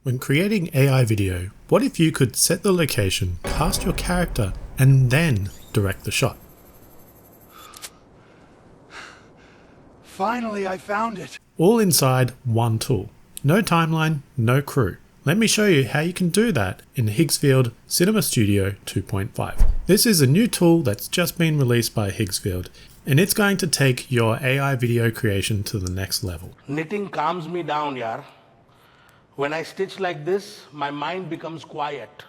When creating AI video, what if you could set the location, cast your character, and then direct the shot? Finally, I found it. All inside one tool. No timeline, no crew. Let me show you how you can do that in Higgsfield Cinema Studio 2.5. This is a new tool that's just been released by Higgsfield, and it's going to take your AI video creation to the next level. Knitting calms me down, yaar. When I stitch like this, my mind becomes quiet.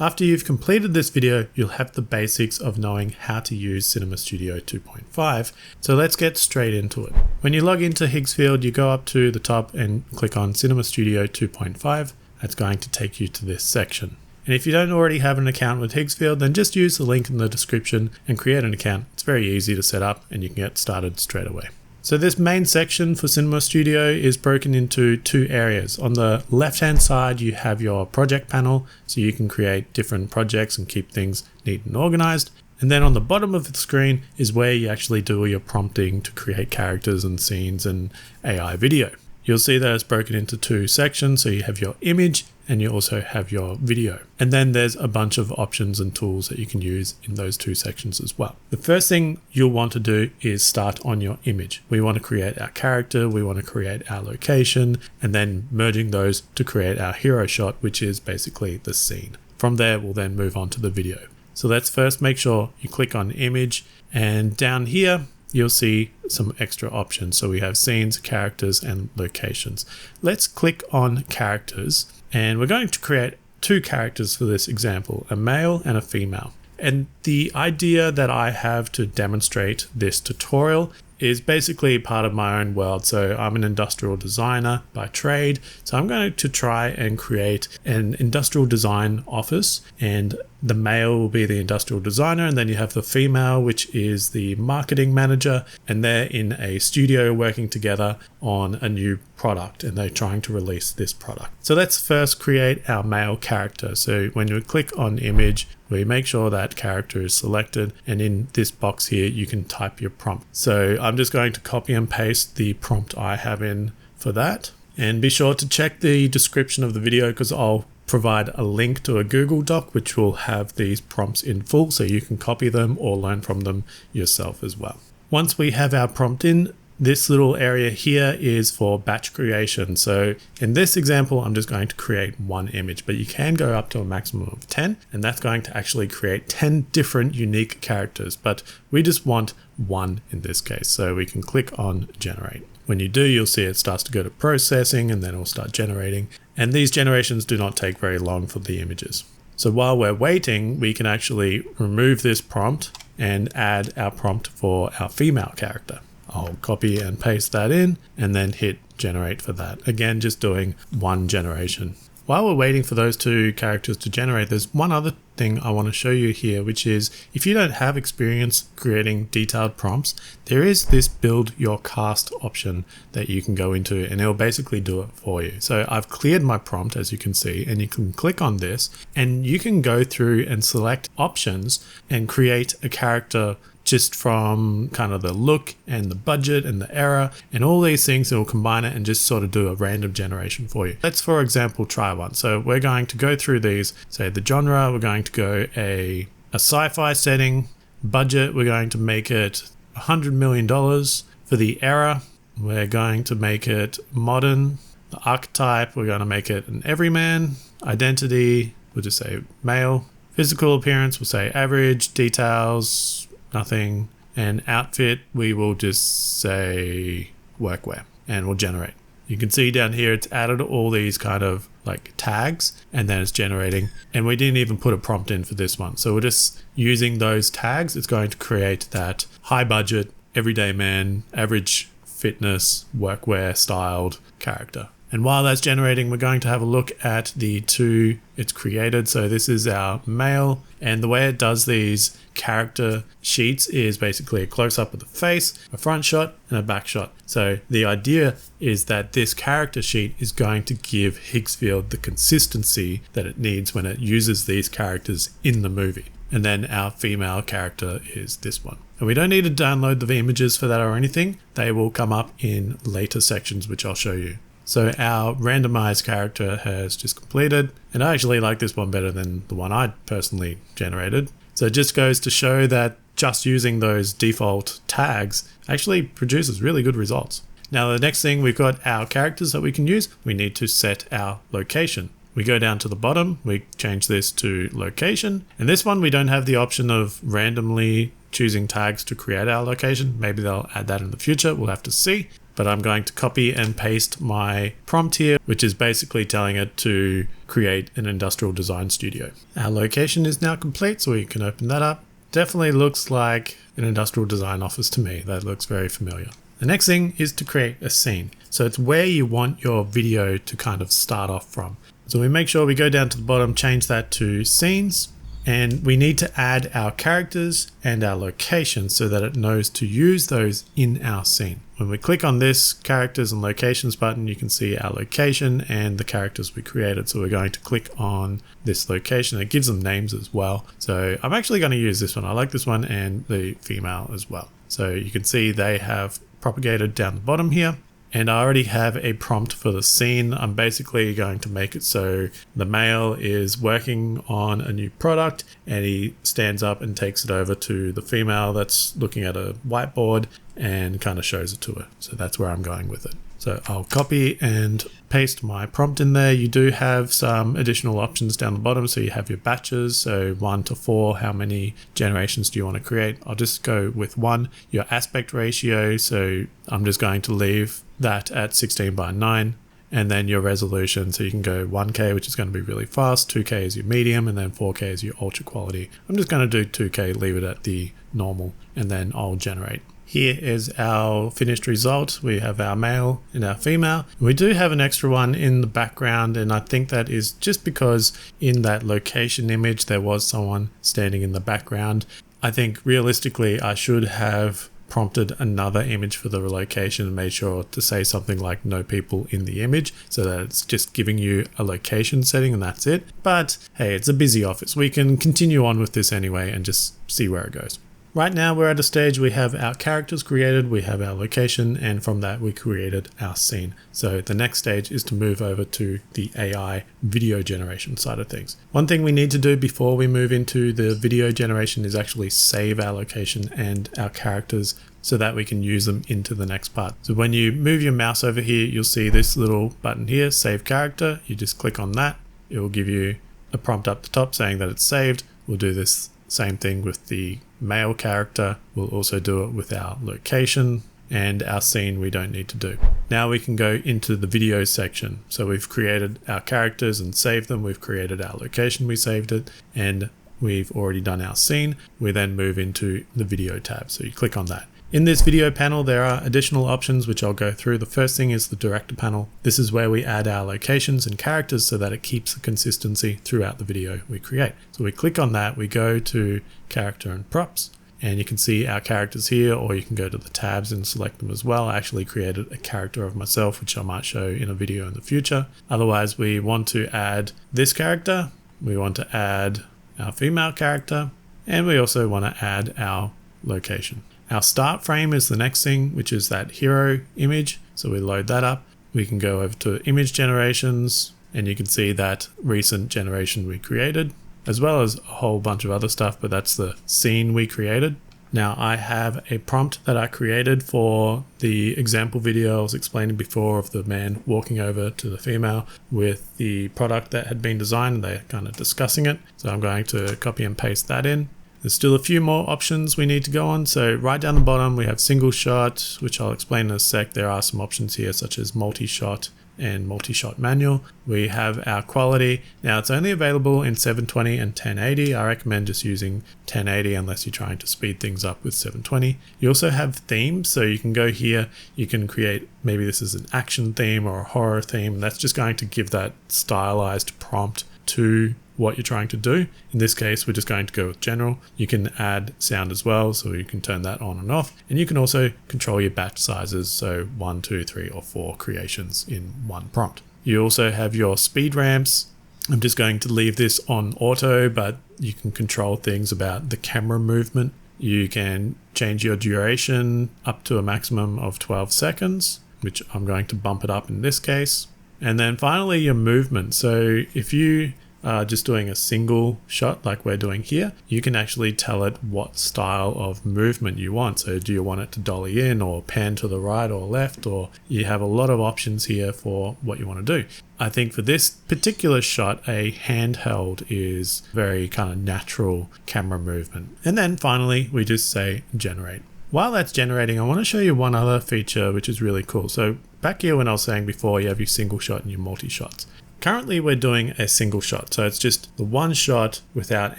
After you've completed this video, you'll have the basics of knowing how to use Cinema Studio 2.5. So let's get straight into it. When you log into Higgsfield, you go up to the top and click on Cinema Studio 2.5. That's going to take you to this section. And if you don't already have an account with Higgsfield, then just use the link in the description and create an account. It's very easy to set up and you can get started straight away. So this main section for Cinema Studio is broken into two areas. On the left-hand side, you have your project panel, so you can create different projects and keep things neat and organized. And then on the bottom of the screen is where you actually do all your prompting to create characters and scenes and AI video. You'll see that it's broken into two sections. So you have your image and you also have your video. And then there's a bunch of options and tools that you can use in those two sections as well. The first thing you'll want to do is start on your image. We want to create our character, we want to create our location, and then merging those to create our hero shot, which is basically the scene. From there, we'll then move on to the video. So let's first make sure you click on image, and down here, you'll see some extra options. So we have scenes, characters, and locations. Let's click on characters, and we're going to create two characters for this example, a male and a female. And the idea that I have to demonstrate this tutorial is basically part of my own world. So I'm an industrial designer by trade. So I'm going to try and create an industrial design office, and the male will be the industrial designer, and then you have the female, which is the marketing manager, and they're in a studio working together on a new product, and they're trying to release this product. So let's first create our male character. So when you click on image, we make sure that character is selected, and in this box here you can type your prompt. So I'm just going to copy and paste the prompt I have in for that, and be sure to check the description of the video because I'll provide a link to a Google Doc which will have these prompts in full, so you can copy them or learn from them yourself as well. Once we have our prompt in, this little area here is for batch creation. So in this example, I'm just going to create one image, but you can go up to a maximum of 10, and that's going to actually create 10 different unique characters, but we just want one in this case. So we can click on generate. When you do, you'll see it starts to go to processing, and then it'll start generating. And these generations do not take very long for the images. So while we're waiting, we can actually remove this prompt and add our prompt for our female character. I'll copy and paste that in and then hit generate for that. Again, just doing one generation. While we're waiting for those two characters to generate, there's one other thing I want to show you here, which is if you don't have experience creating detailed prompts, there is this build your cast option that you can go into, and it'll basically do it for you. So I've cleared my prompt, as you can see, and you can click on this and you can go through and select options and create a character just from kind of the look and the budget and the error and all these things. It will combine it and just sort of do a random generation for you. Let's, for example, try one. So we're going to go through these. Say the genre, we're going to go a sci-fi setting. Budget, we're going to make it $100 million. For the error, we're going to make it modern. The archetype, we're going to make it an everyman. Identity, we'll just say male. Physical appearance, we'll say average. Details, nothing. And outfit, we will just say workwear, and we'll generate. You can see down here it's added all these kind of like tags, and then it's generating, and we didn't even put a prompt in for this one. So we're just using those tags. It's going to create that high budget, everyday man, average fitness, workwear styled character. And while that's generating, we're going to have a look at the two it's created. So this is our male, and the way it does these character sheets is basically a close-up of the face, a front shot, and a back shot. So the idea is that this character sheet is going to give Higgsfield the consistency that it needs when it uses these characters in the movie. And then our female character is this one. And we don't need to download the images for that or anything. They will come up in later sections, which I'll show you. So our randomized character has just completed, and I actually like this one better than the one I personally generated. So it just goes to show that just using those default tags actually produces really good results. Now the next thing, we've got our characters that we can use. We need to set our location. We go down to the bottom, we change this to location, and this one we don't have the option of randomly choosing tags to create our location. Maybe they'll add that in the future, we'll have to see. But I'm going to copy and paste my prompt here, which is basically telling it to create an industrial design studio. Our location is now complete, so we can open that up. Definitely looks like an industrial design office to me. That looks very familiar. The next thing is to create a scene. So it's where you want your video to kind of start off from. So we make sure we go down to the bottom, change that to scenes, and we need to add our characters and our locations so that it knows to use those in our scene. When we click on this characters and locations button, you can see our location and the characters we created. So we're going to click on this location. It gives them names as well. So I'm actually going to use this one. I like this one and the female as well. So you can see they have propagated down the bottom here. And I already have a prompt for the scene. I'm basically going to make it so the male is working on a new product and he stands up and takes it over to the female that's looking at a whiteboard and kind of shows it to her. So that's where I'm going with it. So I'll copy and paste my prompt in there. You do have some additional options down the bottom. So you have your batches, so 1 to 4, how many generations do you want to create? I'll just go with 1. Your aspect ratio, so I'm just going to leave that at 16:9. And then your resolution, so you can go 1K, which is going to be really fast, 2K is your medium, and then 4K is your ultra quality. I'm just going to do 2K, leave it at the normal, and then I'll generate. Here is our finished result. We have our male and our female. We do have an extra one in the background, and I think that is just because in that location image there was someone standing in the background. I think realistically I should have prompted another image for the location and made sure to say something like no people in the image, so that it's just giving you a location setting and that's it. But hey, it's a busy office. We can continue on with this anyway and just see where it goes. Right now we're at a stage we have our characters created, we have our location, and from that we created our scene. So the next stage is to move over to the AI video generation side of things. One thing we need to do before we move into the video generation is actually save our location and our characters so that we can use them into the next part. So when you move your mouse over here, you'll see this little button here, save character. You just click on that. It will give you a prompt up the top saying that it's saved. We'll do this same thing with the male character. We'll also do it with our location, and our scene we don't need to do. Now we can go into the video section. So we've created our characters and saved them. We've created our location, we saved it, and we've already done our scene. We then move into the video tab. So you click on that. In this video panel, there are additional options which I'll go through. The first thing is the director panel. This is where we add our locations and characters so that it keeps the consistency throughout the video we create. So we click on that, we go to character and props, and you can see our characters here, or you can go to the tabs and select them as well. I actually created a character of myself, which I might show in a video in the future. Otherwise, we want to add this character, we want to add our female character, and we also want to add our location. Our start frame is the next thing, which is that hero image. So we load that up. We can go over to image generations, and you can see that recent generation we created, as well as a whole bunch of other stuff, but that's the scene we created. Now I have a prompt that I created for the example video I was explaining before of the man walking over to the female with the product that had been designed, and they're kind of discussing it. So I'm going to copy and paste that in. There's still a few more options we need to go on. So right down the bottom, we have single shot, which I'll explain in a sec. There are some options here such as multi-shot and multi-shot manual. We have our quality. Now it's only available in 720 and 1080. I recommend just using 1080 unless you're trying to speed things up with 720. You also have themes. So you can go here, you can create, maybe this is an action theme or a horror theme. That's just going to give that stylized prompt to what you're trying to do. In this case, we're just going to go with general. You can add sound as well, so you can turn that on and off. And you can also control your batch sizes, so 1, 2, 3, or 4 creations in one prompt. You also have your speed ramps. I'm just going to leave this on auto, but you can control things about the camera movement. You can change your duration up to a maximum of 12 seconds. which I'm going to bump it up in this case. And then finally your movement. So if you are just doing a single shot like we're doing here, you can actually tell it what style of movement you want. So do you want it to dolly in or pan to the right or left, or you have a lot of options here for what you want to do. I think for this particular shot, a handheld is very kind of natural camera movement. And then finally, we just say generate. While that's generating, I want to show you one other feature which is really cool. So back here when I was saying before, you have your single shot and your multi-shots. Currently we're doing a single shot, so it's just the one shot without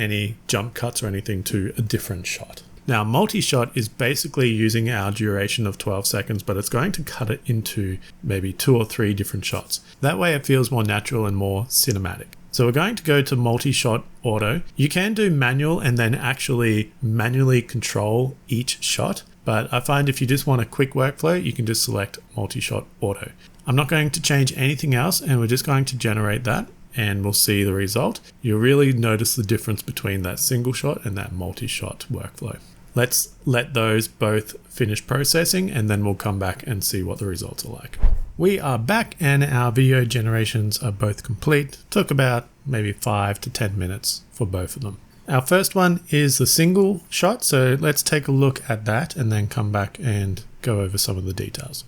any jump cuts or anything to a different shot. Now multi-shot is basically using our duration of 12 seconds, but it's going to cut it into maybe 2 or 3 different shots. That way it feels more natural and more cinematic. So we're going to go to multi-shot auto. You can do manual and then actually manually control each shot, but I find if you just want a quick workflow, you can just select multi-shot auto. I'm not going to change anything else, and we're just going to generate that and we'll see the result. You'll really notice the difference between that single shot and that multi-shot workflow. Let's let those both finish processing and then we'll come back and see what the results are like. We are back and our video generations are both complete. Took about maybe 5 to 10 minutes for both of them. Our first one is the single shot, so let's take a look at that and then come back and go over some of the details.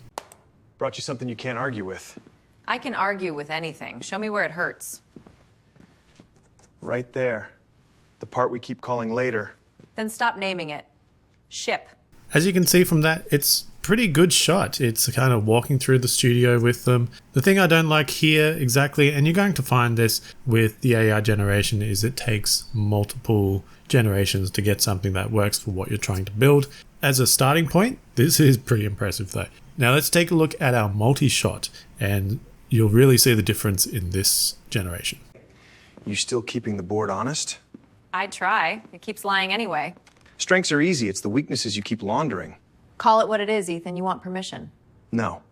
Brought you something you can't argue with. I can argue with anything. Show me where it hurts. Right there. The part we keep calling later. Then stop naming it. Ship. As you can see from that, it's pretty good shot. It's kind of walking through the studio with them. The thing I don't like here exactly, and you're going to find this with the AI generation, is it takes multiple generations to get something that works for what you're trying to build. As a starting point, this is pretty impressive though. Now let's take a look at our multi-shot and you'll really see the difference in this generation. You still keeping the board honest? I try. It keeps lying anyway. Strengths are easy. It's the weaknesses you keep laundering. Call it what it is, Ethan. You want permission. No.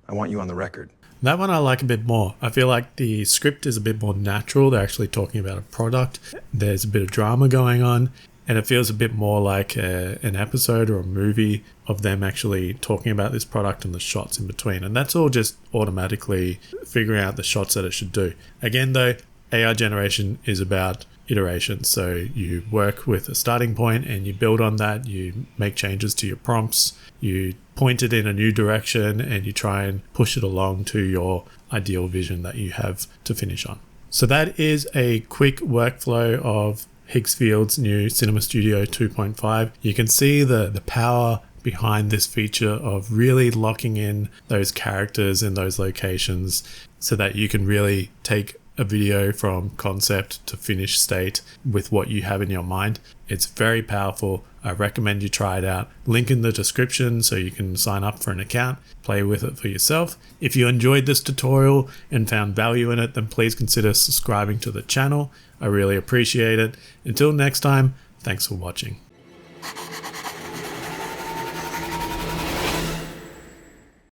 I want you on the record. That one I like a bit more. I feel like the script is a bit more natural. They're actually talking about a product. There's a bit of drama going on. And it feels a bit more like an episode or a movie of them actually talking about this product and the shots in between. And that's all just automatically figuring out the shots that it should do. Again, though, AI generation is about iteration. So you work with a starting point and you build on that. You make changes to your prompts. You point it in a new direction and you try and push it along to your ideal vision that you have to finish on. So that is a quick workflow of Higgsfield's new Cinema Studio 2.5. You can see the power behind this feature of really locking in those characters in those locations so that you can really take a video from concept to finished state with what you have in your mind. It's very powerful. I recommend you try it out. Link in the description so you can sign up for an account, play with it for yourself. If you enjoyed this tutorial and found value in it, then please consider subscribing to the channel. I really appreciate it. Until next time, thanks for watching.